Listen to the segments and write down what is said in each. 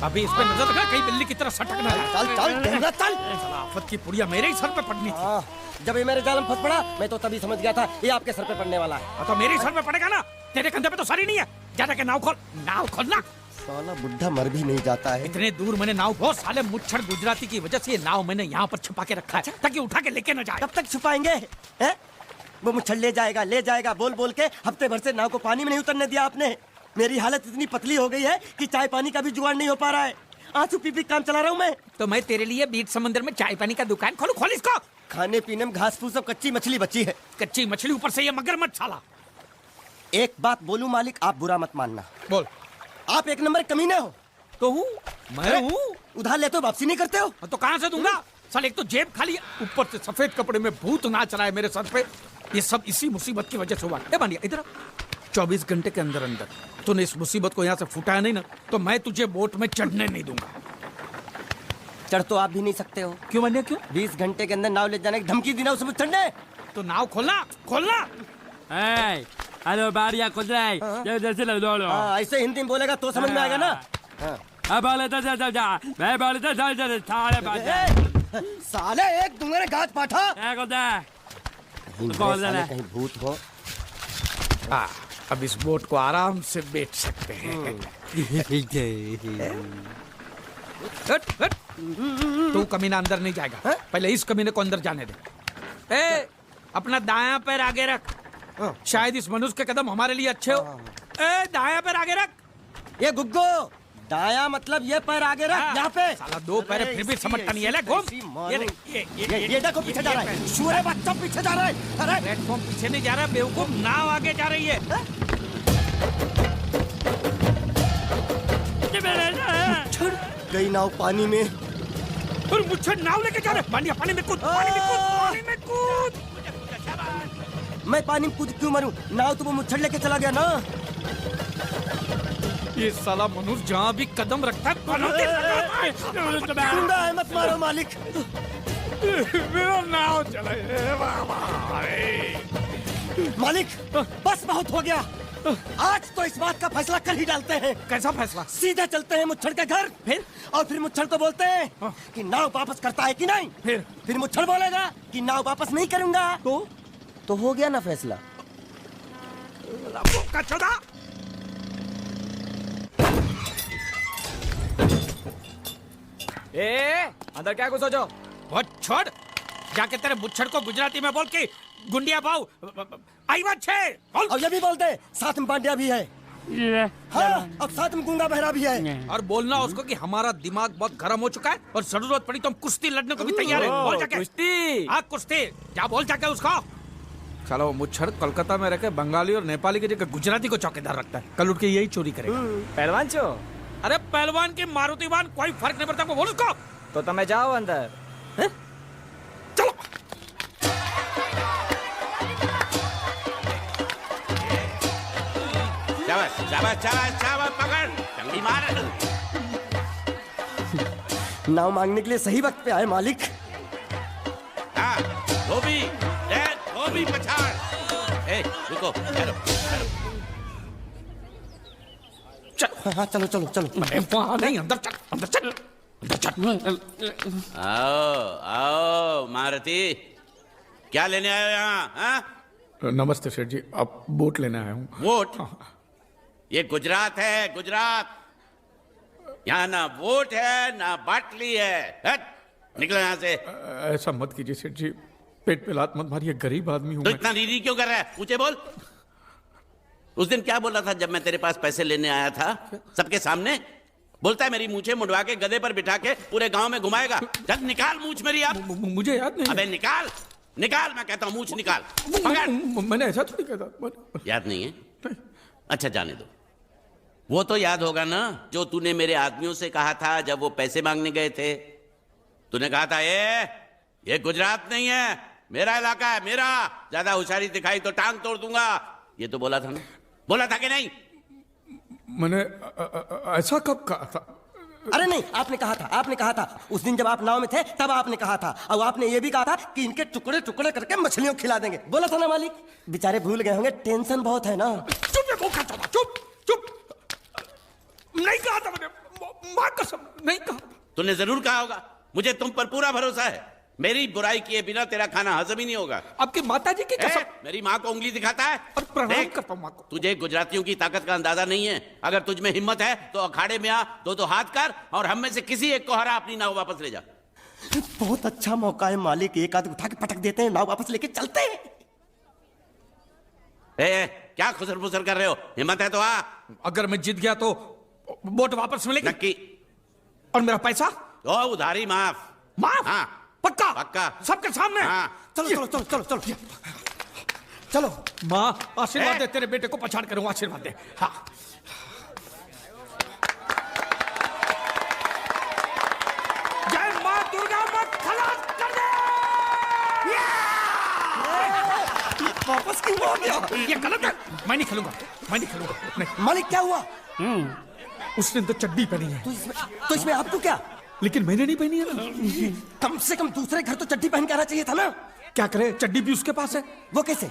अभी इस पे नजर रखना, कहीं बिल्ली की तरह सटक ना जाए। चल चल ढेंगरा चल। आफत की पुड़िया मेरे ही सर पे पड़नी थी। जब ये मेरे जाल में फंस पड़ा मैं तो तभी समझ गया था ये आपके सर पे पड़ने वाला है। तो मेरे ही सर पे पड़ेगा ना, तेरे कंधे पे तो सर ही नहीं है। जा के नाव खोल, नाव खोलना। साला बुढ़ा मर भी नहीं जाता है। इतने दूर मैंने नाव बहुत साले मुच्छड़ गुजराती की वजह से ये नाव मैंने यहाँ पर छुपा के रखा है ताकि उठा के लेके न जाए। कब तक छुपाएंगे हैं? वो मुच्छड़ ले जाएगा बोल बोल के हफ्ते भर से नाव को पानी में नहीं उतरने दिया आपने। मेरी हालत इतनी पतली हो गई है कि चाय पानी का भी जुगाड़ नहीं हो पा रहा है। आंसू पी काम चला रहा हूँ मैं। तो मैं तेरे लिए बीच समंदर में चाय पानी का दुकान खोलूं? खोल इसको। खाने पीने में घास फूस सब कच्ची मछली बची है। कच्ची मछली, ऊपर से ये मगरमच्छ साला। एक बात बोलूं मालिक, आप बुरा मत मानना। बोल। आप एक नंबर कमीने हो। तो हूँ मैं हूँ। उधार लेते हो वापसी नहीं करते हो। तो कहाँ से दूंगा? साले एक तो जेब खाली है, ऊपर से सफेद कपड़े में भूत नाच रहा है मेरे सर पे। ये सब इसी मुसीबत की वजह से हुआ। ए बानिया इधर 24 घंटे के अंदर अंदर तूने इस मुसीबत को यहाँ से फुटाया नहीं ना, तो मैं तुझे बोट में चढ़ने नहीं दूंगा। चढ़ तो आप भी नहीं सकते हो। क्यों बानिया क्यों? 20 घंटे के अंदर नाव ले जाने की धमकी दी ना उसमें चढ़ने। तो नाव खोलना खोलना। हेलो बारिया खुद रहे जैसे लो लो। ऐसे हिंदी में बोलेगा तो समझ में आएगा ना। अब बोले तो जा मैं बोले तो साले बात साले एक दूंगा ने गाज पाठा। कहीं भूत हो। अब इस बोट को आराम से बेच सकते हैं। हट हट। तू कमीना अंदर नहीं जाएगा। पहले इस कमीने को अंदर जाने दे। ए, अपना दायां पैर आगे रख। शायद इस मनुष्य के कदम हमारे लिए अच्छे हो। ए, दायां पैर आगे रख। ये गुग्गो दायां मतलब ये पैर आगे रख। यहाँ पे साला दो पैर फिर भी समझता नहीं है। ले घूम। ये देखो पीछे जा रहा है। सूरे बच्चा पीछे जा रहा है। अरे प्लेटफॉर्म पीछे नहीं जा रहा, बेवकूफ। नाव आगे जा रही है। गई नाव पानी में। और मुझे नाव लेके जा रहे। बानिया पानी में कूद, पानी में कूद, पानी में कूद। मैं पानी में कूद क्यों मरूं? नाव तो वो मुच्छड़ लेके चला गया ना। ये साला मनुष्य जहाँ भी कदम रखता है गुंडा है, मत मारो मालिक। मेरा नाव चला। मालिक बस बहुत हो गया। आज तो इस बात का फैसला कर ही डालते हैं। कैसा फैसला? सीधे चलते हैं मुच्छड़ के घर। फिर मुच्छड़ को बोलते हैं कि नाव वापस करता है कि नहीं। फिर मुच्छड़ बोलेगा कि नाव वापस नहीं करूंगा। तो हो गया ना फैसला। अंदर क्या कुछ सोचो। छोड़। जाके तेरे मुच्छड़ को गुजराती में बोल के गुंडिया भाव आई बात छे। और ये भी बोलते साथ में पांड्या भी है। हाँ, अब साथ में गूंगा बहरा भी है। और बोलना उसको कि हमारा दिमाग बहुत गर्म हो चुका है और जरूरत पड़ी तो हम कुश्ती लड़ने को भी तैयार है। बोल जाके। कुश्ती? हाँ कुश्ती। जा बोल जाके उसको। चलो वो मुच्छड़ कोलकाता में रखे बंगाली और नेपाली की जगह गुजराती को चौकीदार रखता है। कल उठ के यही चोरी करेगा। पहलवान छो? अरे पहलवान की मारुति वाहन कोई फर्क नहीं पड़ता। बोल उसको। तो तुम्हें जाओ अंदर। चलो। शाबाश पकड़ चंगी मार। नाव मांगने के लिए सही वक्त पे आए मालिक। हाँ धोबी पछाड़। ए रुको चलो। हाँ चलो चलो चलो। वहाँ नहीं, अंदर चल, अंदर चल, अंदर चल। आओ मारुति, क्या लेने आए हो यहाँ? हाँ? नमस्ते सेठ जी, आप बोट लेने आया हूँ। वोट? ये गुजरात है, गुजरात। यहाँ ना वोट है ना बाटली है। हट, निकलो यहाँ से। ऐसा मत कीजिए सेठ जी, पेट पे लात मत मारिए, गरीब आदमी हूँ तो मैं। इतना रीरी क्यों कर रहा है? ऊंचे बोल। उस दिन क्या बोला था जब मैं तेरे पास पैसे लेने आया था सबके सामने? बोलता है मेरी मूछें मुंडवा के गधे पर बिठा के पूरे गांव में घुमाएगा। चल निकाल मूछ मेरी अब। मुझे याद नहीं। अबे निकाल निकाल, मैं कहता हूँ मूछ निकाल। पकड़। मैंने ऐसा थोड़ी कहा था। याद नहीं है? अच्छा जाने दो। वो तो याद होगा ना जो तूने मेरे आदमियों से कहा था जब वो पैसे मांगने गए थे। तूने कहा था ये गुजरात नहीं है, मेरा इलाका है, मेरा। ज्यादा होशियारी दिखाई तो टांग तोड़ दूंगा। ये तो बोला था ना? बोला था कि नहीं? मैंने ऐसा कब कहा था? अरे नहीं, आपने कहा था उस दिन जब आप नाव में थे तब आपने कहा था। और आपने ये भी कहा था कि इनके टुकड़े टुकड़े करके मछलियों खिला देंगे। बोला था ना मालिक? बेचारे भूल गए होंगे, टेंशन बहुत है ना। चुप। नहीं कहा था मैंने। माँ कसम नहीं कहा। तूने जरूर कहा होगा। मुझे तुम पर पूरा भरोसा है। मेरी बुराई किए बिना तेरा खाना हजम ही नहीं होगा। आपकी माता जी की कसम। मेरी माँ को उंगली दिखाता है। और प्रणाम देख, करता हूं माँ को। तुझे गुजरातियों की ताकत का अंदाजा नहीं है। अगर तुझ में हिम्मत है तो अखाड़े में आ, दो हाथ कर और हम में से किसी एक को हरा, अपनी नाव वापस ले जा। बहुत अच्छा मौका है मालिक, एक आदमी उठा के पटक देते हैं, नाव वापस लेके चलते हैं। क्या खुसर फुसर कर रहे हो? हिम्मत है तो आ। अगर मैं जीत गया तो बोट वापस मिलेगी? नक्की। और मेरा पैसा? ओ, उधारी माफ। माफ? हाँ। पक्का? पक्का। सबके सामने? हाँ। चलो चलो चलो चलो चलो चलो। माँ आशीर्वाद दे, तेरे बेटे को पछाड़ करूंगा, आशीर्वाद दे। हाँ। जय माँ दुर्गा, मत खलास कर दे। वापस क्यों आ गया? ये गलत है, मैं नहीं खेलूंगा, मैं नहीं खेलूंगा। नहीं, मालिक क्या हुआ? उसने तो चड्डी पहनी है, तो इसमें आपको क्या? लेकिन मैंने नहीं पहनी है ना। कम से कम दूसरे घर तो चड्डी पहन के आना चाहिए था ना। क्या करे, चड्डी भी उसके पास है। वो कैसे?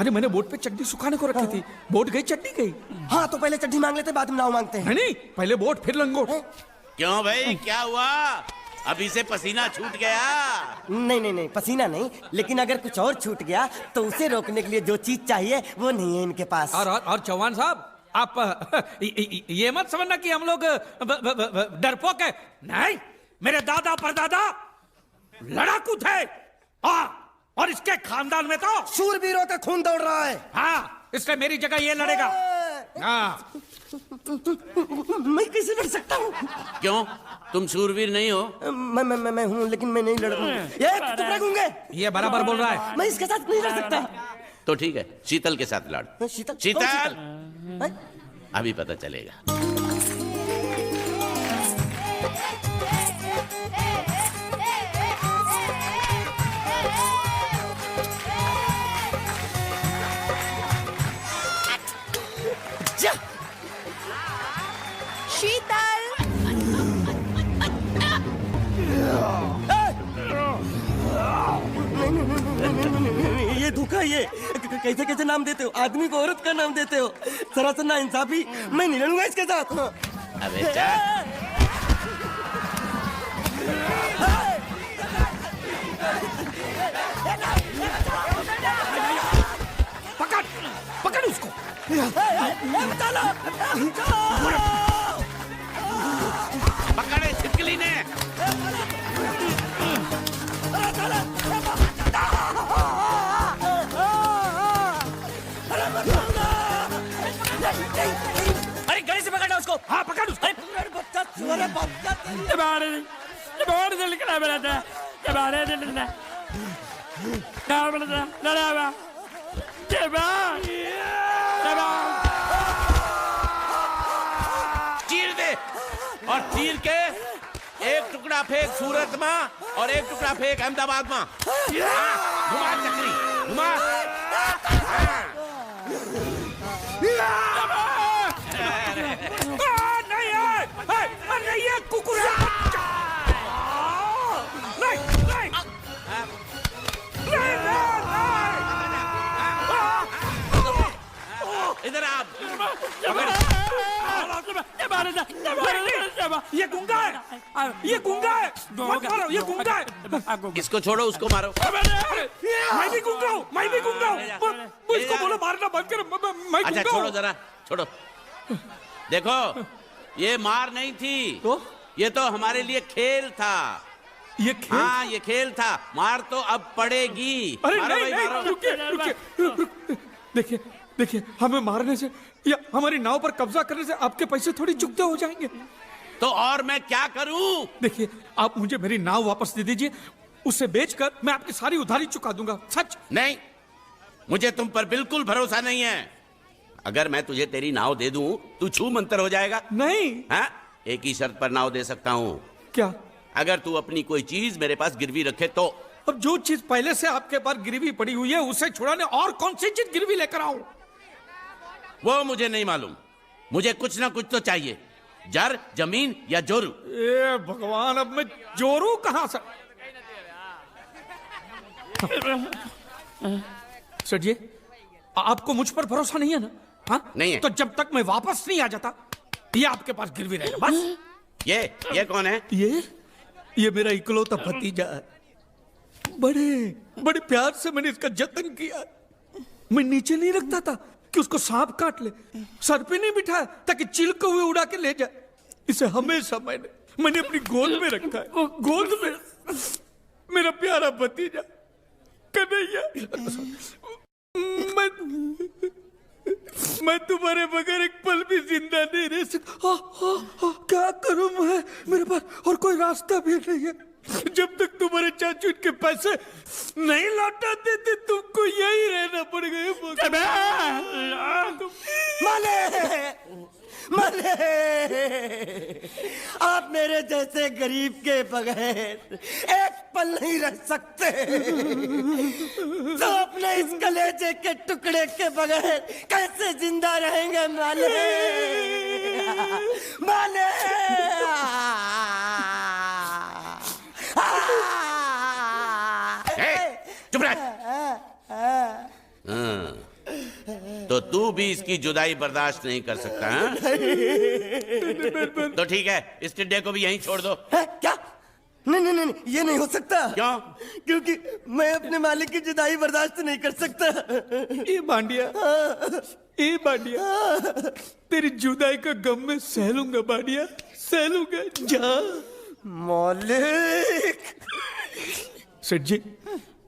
अरे मैंने बोट पे चड्डी सुखाने को रखी थी, बोट गई चड्डी गई। हाँ तो पहले चड्डी मांग लेते, बाद में नाव मांगते हैं। नहीं, पहले बोट फिर लंगोट। क्यों भाई, क्या हुआ? अभी से पसीना छूट गया? नहीं नहीं नहीं, पसीना नहीं, लेकिन अगर कुछ और छूट गया तो उसे रोकने के लिए जो चीज चाहिए वो नहीं है इनके पास। और चौहान साहब, आप ये मत समझना कि हम लोग डरपोक है। नहीं, मेरे दादा परदादा लड़ाकू थे, और इसके खानदान में तो शूरवीरों का खून दौड़ रहा है। हाँ, इसलिए मेरी जगह ये लड़ेगा। हाँ। मैं कैसे लड़ सकता हूँ? क्यों, तुम शूरवीर नहीं हो? मैं हूँ, लेकिन मैं नहीं लड़ूंगा। ये चुप रखूंगे। ये बराबर बोल रहा है। मैं इसके साथ नहीं लड़ सकता। तो ठीक है, शीतल के साथ लड़। शीतल? शीतल, कौन शीतल? हैं? अभी पता चलेगा। जा। शीतल, ये धोखा, ये कैसे कैसे नाम देते हो? आदमी को औरत का नाम देते हो, सरासर ना इंसाफी। मैं नहीं लड़ूंगा इसके साथ। अबे जा। पकड़, पकड़ उसको। पकड़े छिपकली ने। अरे गले से पकड़ना उसको। हाँ, पकड़ उसको। चीर दे, और चीर के एक टुकड़ा फेंक सूरत में और एक टुकड़ा फेंक अहमदाबाद में। घुमा चक्री, घुमा। नहीं, ये कुकुर है। नहीं, नहीं, इधर आप। ये गुंगा है, ये गुंगा है। मत मारो, ये गुंगा है। इसको छोड़ो, उसको मारो। मैं भी गुंगा हूँ, मैं भी गुंगा हूँ। मुझको बोलो मारना बंद कर, मैं अच्छा गुंगा छोड़ो हूँ। जरा, छोड़ो। देखो, ये मार नहीं थी, तो? ये तो हमारे लिए खेल था। ये खेल? हाँ, ये खेल था। मार तो अब पड़ेगी। अरे मारो नहीं, भाई, नहीं, मारो। रुकिए। देखिए, देखिए, हमें मारने से या हमारी नाव पर कब्जा करने से आपके पैसे थोड़ी चुकते हो जाएंगे। तो और मैं क्या करूं? देखिए, आप मुझे मेरी नाव वापस दे दीजिए, उसे बेचकर मैं आपकी सारी उधारी चुका दूंगा। सच। नहीं, मुझे तुम पर बिल्कुल भरोसा नहीं है। अगर मैं तुझे तेरी नाव दे दूं, तू छू मंतर हो जाएगा। नहीं। हाँ? एक ही शर्त पर नाव दे सकता हूं। क्या? अगर तू अपनी कोई चीज मेरे पास गिरवी रखे तो। अब जो चीज पहले से आपके पास गिरवी पड़ी हुई है उसे छुड़ाने और कौन सी चीज गिरवी लेकर आऊं? वो मुझे नहीं मालूम। मुझे कुछ ना कुछ तो चाहिए, जर, जमीन या जोरू। ए भगवान, अब मैं जोरू कहां से? सर जी, आपको मुझ पर भरोसा नहीं है ना? हाँ? नहीं है। तो जब तक मैं वापस नहीं आ जाता, ये आपके पास गिरवी रहेगा बस। ये कौन है? ये मेरा इकलौता भतीजा है। बड़े बड़े प्यार से मैंने इसका जतन किया। मैं नीचे नहीं रखता था कि उसको सांप काट ले, सर पे नहीं बिठाया ताकि चिल को हुए उड़ा के ले जाए। इसे हमेशा मैंने अपनी गोद में रखा है। गोद में मेरा प्यारा भतीजा कन्हैया। मैं तुम्हारे बगैर एक पल भी जिंदा नहीं रह सकता। क्या करूं मैं? मेरे पास और कोई रास्ता भी नहीं है। जब तक तुम्हारे चाचू इनके पैसे नहीं लौटा देते तुमको यही रहना पड़ेगा। माले, आप मेरे जैसे गरीब के बगैर एक पल नहीं रह सकते। तो अपने इस कलेजे के टुकड़े के बगैर कैसे जिंदा रहेंगे माले? माले, चुप रह। तो तू भी इसकी जुदाई बर्दाश्त नहीं कर सकता है? तो ठीक है, इस टिड्डे को भी यहीं छोड़ दो। क्या? नहीं, ये नहीं हो सकता। क्यों? क्योंकि मैं अपने मालिक की जुदाई बर्दाश्त नहीं कर सकता। ए बांडिया, तेरी जुदाई का गम मैं सह लूंगा बांडिया, सह लूंगा। जा मालिक। सेठ जी,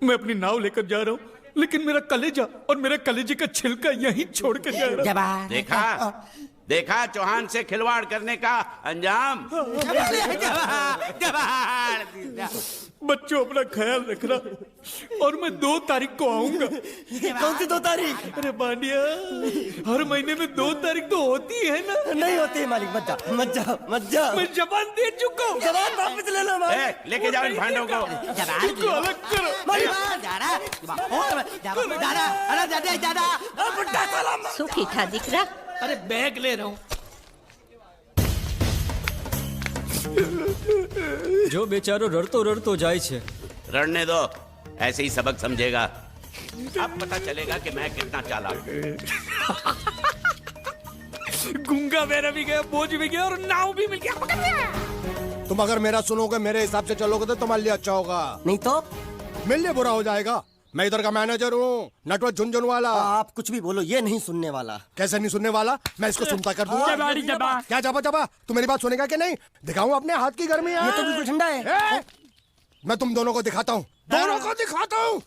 मैं अपनी नाव लेकर जा रहा हूँ, लेकिन मेरा कलेजा और मेरे कलेजे का छिलका यहीं छोड़ के जा रहा हूँ। देखा चौहान से खिलवाड़ करने का अंजाम। बच्चों, अपना ख्याल रखना और मैं 2 तारीख को आऊंगा। कौन सी 2 तारीख? अरे बांडिया, हर महीने में 2 तारीख तो होती है ना? नहीं होती है मालिक, मत जाओ। मैं जबान दे चुका हूँ। जबान वापस ले लो मालिक। लेके जाओ इन भांडों को। इनको अलग करो। सुखी था दिकरा। अरे बैग ले रहा हूँ। जो बेचारो रड़तो જાય છે। रड़ने दो, ऐसे ही सबक समझेगा। अब पता चलेगा कि मैं कितना चालाक हूँ। गुंगा मेरा भी गया, बोझ भी गया और नाव भी मिल गया। तुम अगर मेरा सुनोगे, मेरे हिसाब से चलोगे तो तुम्हारे लिए अच्छा होगा, नहीं तो मेरे लिए बुरा हो जाएगा। मैं इधर का मैनेजर हूँ, नटवर झुनझुनवाला। आप कुछ भी बोलो, ये नहीं सुनने वाला। कैसे नहीं सुनने वाला? मैं इसको सुनता कर दूंगा। क्या जबा? तू मेरी बात सुनेगा कि नहीं? दिखाऊं अपने हाथ की गर्मी? ये तो बिल्कुल ठंडा है। मैं तुम दोनों को दिखाता हूँ, दोनों को दिखाता हूँ।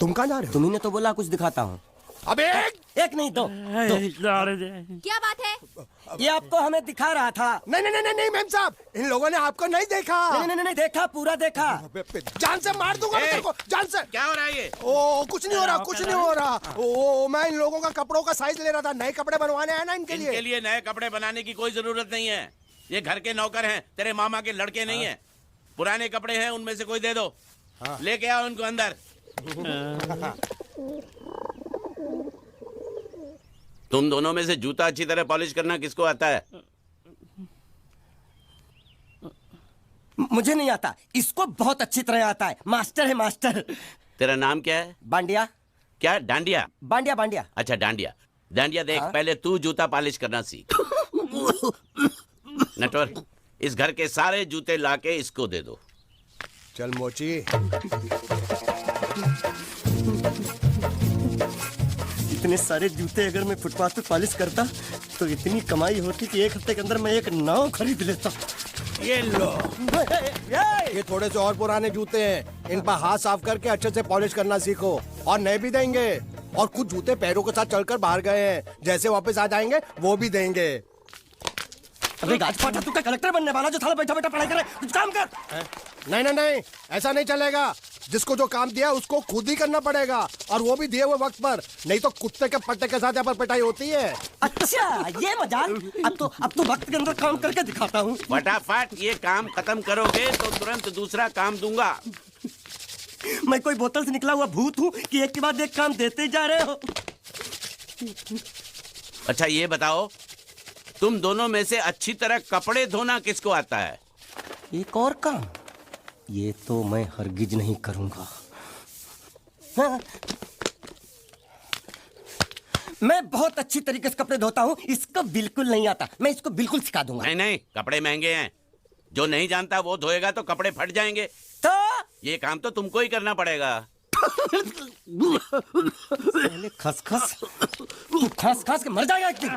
तुम कहाँ जा रहे हो? तुम्ही ने तो बोला कुछ दिखाता हूँ। अब एक नहीं, दो। क्या बात है? ये आपको हमें दिखा रहा था। नहीं मैम साहब, इन लोगों ने आपको नहीं देखा। नहीं, देखा, पूरा देखा। जान से मार दूंगा मैं तेरे को, जान से। क्या हो रहा है ये? ओ कुछ नहीं हो रहा। ओ मैं इन लोगों का कपड़ों का साइज ले रहा था, नए कपड़े बनवाने हैं ना इनके लिए। इनके लिए नए कपड़े बनाने की कोई जरूरत नहीं है। ये घर के नौकर हैं, तेरे मामा के लड़के नहीं हैं। पुराने कपड़े हैं, उनमें से कोई दे दो। लेके आओ उनको अंदर। तुम दोनों में से जूता अच्छी तरह पॉलिश करना किसको आता है? मुझे नहीं आता, इसको बहुत अच्छी तरह आता है। मास्टर है, मास्टर। तेरा नाम क्या है? बांडिया। क्या? डांडिया? बांडिया। अच्छा डांडिया देख, पहले तू जूता पॉलिश करना सीख। नटवर, इस घर के सारे जूते लाके इसको दे दो। चल मोची। इतने सारे जूते अगर मैं फुटपाथ पे पॉलिश करता तो इतनी कमाई होती कि 1 हफ्ते के अंदर मैं एक नाव खरीद लेता। ये लो, ये थोड़े से और पुराने जूते हैं, इन पर हाथ साफ करके अच्छे से पॉलिश करना सीखो। और नए भी देंगे, और कुछ जूते पैरों के साथ चलकर बाहर गए हैं, जैसे वापस आ जाएंगे वो भी देंगे। अबे गाजपाटा, तू क्या कलेक्टर बनने वाला जो थाला बैठा पढ़ाई करे? कुछ काम कर। नहीं, ऐसा नहीं चलेगा। जिसको जो काम दिया उसको खुद ही करना पड़ेगा, और वो भी दिए हुए वक्त पर, नहीं तो कुत्ते के पट्टे के साथ यहाँ पर पिटाई होती है। अच्छा, ये मजाक। अब तो वक्त के अंदर काम करके दिखाता हूँ। फटाफट ये काम खत्म करोगे तो तुरंत दूसरा काम दूंगा। मैं कोई बोतल से निकला हुआ भूत हूँ कि एक के बाद एक काम देते जा रहे हो? अच्छा ये बताओ, तुम दोनों में से अच्छी तरह कपड़े धोना किसको आता है? एक और काम? ये तो मैं हरगिज नहीं करूंगा। हाँ। मैं बहुत अच्छी तरीके से कपड़े धोता हूँ, इसको बिल्कुल नहीं आता। मैं इसको बिल्कुल सिखा दूंगा। नहीं नहीं, कपड़े महंगे हैं। जो नहीं जानता वो धोएगा तो कपड़े फट जाएंगे। तो ये काम तो तुमको ही करना पड़ेगा। पहले खस खस के मर जाएगा एक दिन।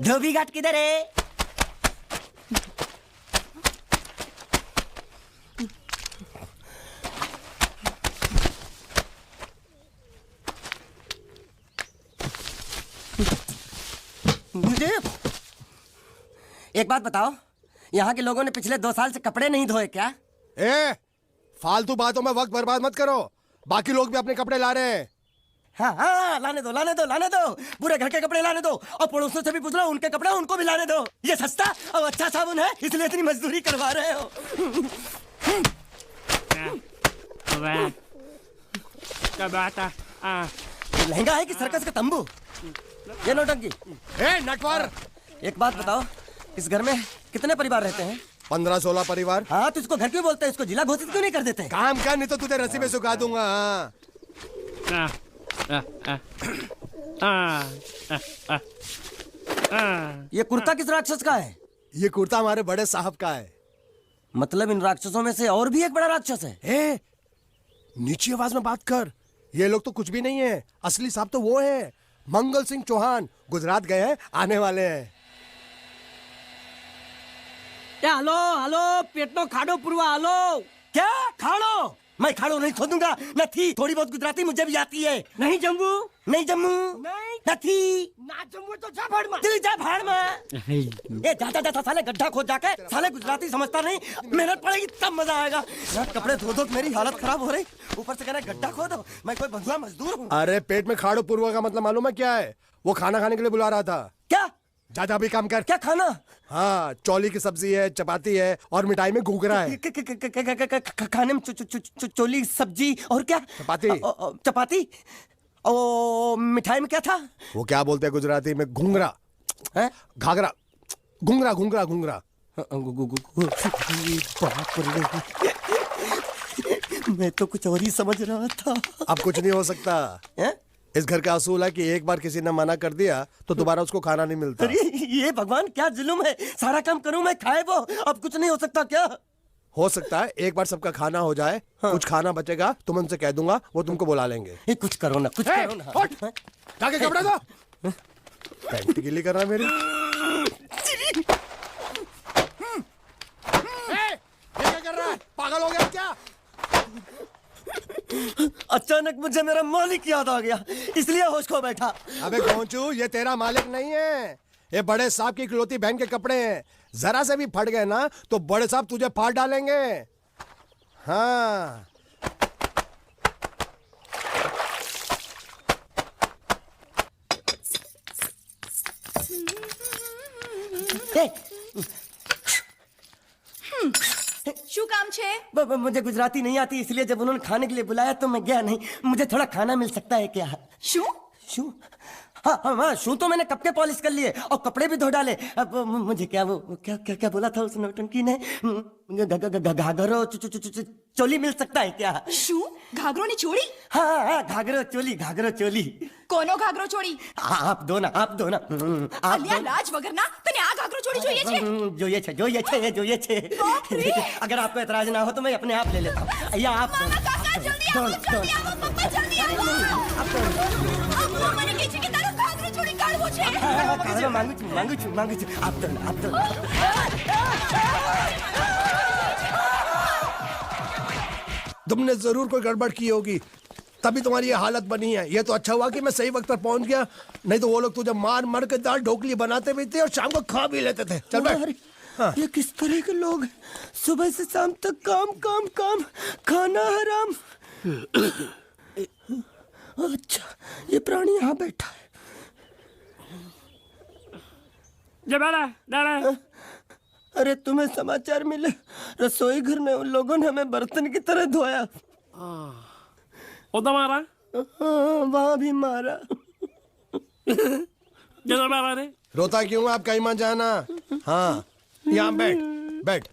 धोबी घाट किधर है? मुझे एक बात बताओ, यहाँ के लोगों ने पिछले 2 साल से कपड़े नहीं धोए क्या? फालतू बातों में वक्त बर्बाद मत करो। बाकी लोग भी अपने कपड़े ला रहे हैं। हाँ, लाने दो। पूरे घर के कपड़े लाने दो, और पड़ोसियों से भी पूछ लो, उनके कपड़े उनको भी लाने दो। ये सस्ता और अच्छा साबुन है, इसलिए इतनी मजदूरी करवा रहे हो। लहंगा है कि सर्कस का तंबू? ये नौटंकी। नटवर, एक बात बताओ, इस घर में कितने परिवार रहते हैं? 15-16 परिवार। हाँ, तो इसको घर क्यों बोलते हैं? इसको जिला घोषित क्यों नहीं कर देते? काम कर, नहीं तो तुझे रस्सी में सुखा दूंगा। ये कुर्ता किस राक्षस का है? ये कुर्ता हमारे बड़े साहब का है। मतलब इन राक्षसों में से और भी एक बड़ा राक्षस है? नीची आवाज में बात कर। ये लोग तो कुछ भी नहीं है, असली साहब तो वो है मंगल सिंह चौहान। गुजरात गए हैं, आने वाले हैं। हेलो, पेटनो खाड़ो पुरवा, हेलो। क्या खाड़ो? मैं खाड़ो नहीं खोदूंगा। न थी, थोड़ी बहुत गुजराती मुझे भी आती है। नहीं जम्मू, नहीं न थी, ना जम्मू तो जा भाड़ में। दिल्ली जा भाड़ में। ये जा साले गड्ढा खोद जाके। साले गुजराती समझता नहीं, मेहनत पड़ेगी तब मजा आएगा। यार कपड़े धो धो मेरी हालत खराब हो रही, ऊपर से कहना गड्ढा खोदो। मैं कोई बंधुआ मजदूर हूँ? अरे पेट में खाड़ो पूर्वा का मतलब मालूम है क्या है? वो खाना खाने के लिए बुला रहा था। क्या? जा भी काम कर। क्या खाना? हाँ, चौली की सब्जी है, चपाती है, और मिठाई में घूघरा है। खाने में चोली सब्जी और क्या? चपाती। ओ मिठाई में क्या था? वो क्या बोलते हैं गुजराती में? घूंघरा है, घाघरा, घूंघरा। मैं तो कुछ और ही समझ रहा था। अब कुछ नहीं हो सकता है? इस घर का असूल है कि एक बार किसी ने मना कर दिया तो दोबारा उसको खाना नहीं मिलता। अरे ये भगवान क्या जुल्म है। सारा काम करूं मैं, खाए वो। अब कुछ नहीं हो सकता क्या? हो सकता है एक बार सबका खाना हो जाए। हाँ। कुछ खाना बचेगा तो मैं उनसे कह दूंगा, वो तुमको बुला लेंगे। कुछ करो ना, कुछ करो ना। जाके कपड़े दो। पैंट गिल्ली कर रहा है मेरी। ये क्या कर रहा है? पागल हो गया क्या? अचानक मुझे मेरा मालिक याद आ गया, इसलिए होश खो बैठा। अबे गोंचू, ये तेरा मालिक नहीं है, ये बड़े साहब की इकलौती बहन के कपड़े हैं। जरा से भी फट गए ना तो बड़े साहब तुझे फाड़ डालेंगे। हाँ, શું કામ છે? मुझे गुजराती नहीं आती, इसलिए जब उन्होंने खाने के लिए बुलाया तो मैं गया नहीं। मुझे थोड़ा खाना मिल सकता है क्या? શું? शू? हाँ, शू तो मैंने कब के पॉलिश कर लिए और कपड़े भी धो डाले। अब मुझे क्या क्या बोला था उस नौटंकी ने? घाघरो चोली मिल सकता है क्या? શું? ઘાઘરોની ચોળી? हाँ, घाघरो चोली। કોનો ઘાઘરો ચોળી? आप दो ना। અલ્યા લાજ વગરના તને આ ઘાઘરો ચોળી જોઈએ છે? જોઈએ છે। अगर आपको एतराज ना हो तो मैं अपने आप ले लेता हूँ। या आप મામા કાકા જલ્દી આવો, જલ્દી આવો, પપ્પા જલ્દી આવો. અમ્મા મને કહે છે કે તારો ઘાઘરો ચોળી કાઢવો છે. मांगू छू। आप दो। तुमने जरूर कोई गड़बड़ की होगी, तभी तुम्हारी ये हालत बनी है। ये तो अच्छा हुआ कि मैं सही वक्त पर पहुंच गया, नहीं तो वो लोग तुझे मार के दाल ढोकली बनाते भी थे और शाम को खा भी लेते थे। चल बैठ। हाँ। ये किस तरह के लोग हैं? सुबह से शाम तक काम, खाना हराम। अच्छा, ये प्राणी यहाँ बैठा है। अरे तुम्हें समाचार मिले? रसोई घर में उन लोगों ने हमें बर्तन की तरह धोया। मारा? वहां भी मारा। रोता क्यों? आप कहीं मत जाना। हाँ, यहाँ बैठ,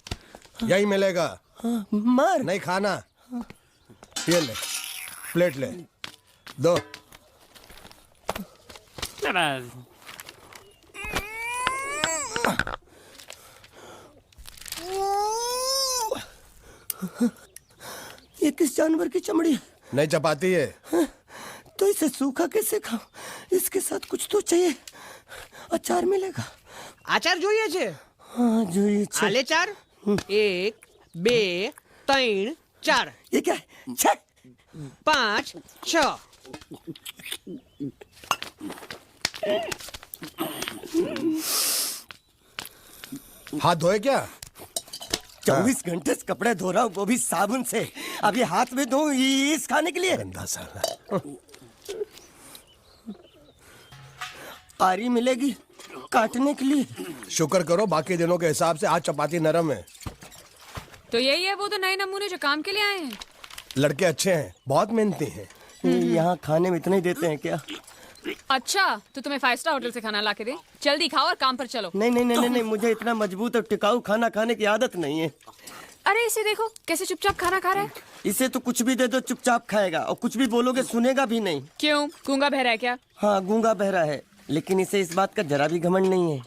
यही मिलेगा। मार नहीं खाना, ये ले। प्लेट ले दो। ये किस जानवर की चमड़ी है? नहीं चपाती है। तो इसे सूखा कैसे खाऊं? इसके साथ कुछ तो चाहिए। अचार मिलेगा? આચાર જોઈએ છે? हाँ જોઈએ છે। આલે ચાર 1 2 3 4 ये क्या है? छे! 5 6 हाथ धोए क्या? 24 घंटे से कपड़े धो रहा हूँ, वो भी साबुन से। अब ये हाथ में धो इस खाने के लिए? गंदा साला। आरी मिलेगी काटने के लिए? शुक्र करो बाकी दिनों के हिसाब से आज चपाती नरम है। तो यही है वो तो नए नमूने जो काम के लिए आए हैं। लड़के अच्छे हैं, बहुत मेहनती हैं। यहाँ खाने में इतना ही देते हैं क्या? अच्छा तो तुम्हें 5 स्टार होटल से खाना ला के दे। जल्दी खाओ और काम पर चलो। नहीं नहीं नहीं नहीं नहीं, मुझे इतना मजबूत और टिकाऊ खाना खाने की आदत नहीं है। अरे इसे देखो कैसे चुपचाप खाना खा रहा है। इसे तो कुछ भी दे दो चुपचाप खाएगा, और कुछ भी बोलोगे सुनेगा भी नहीं। क्यों गूंगा बहरा है क्या? हाँ गूंगा बहरा है, लेकिन इसे इस बात का जरा भी घमंड नहीं है।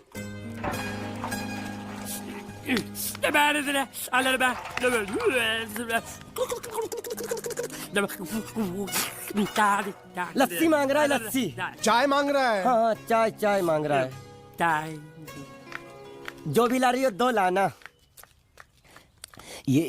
लस्सी मांग रहा है, लस्सी। चाय मांग रहा है। हाँ चाय चाय मांग रहा है। जो भी ला रही हो 2 लाना। ये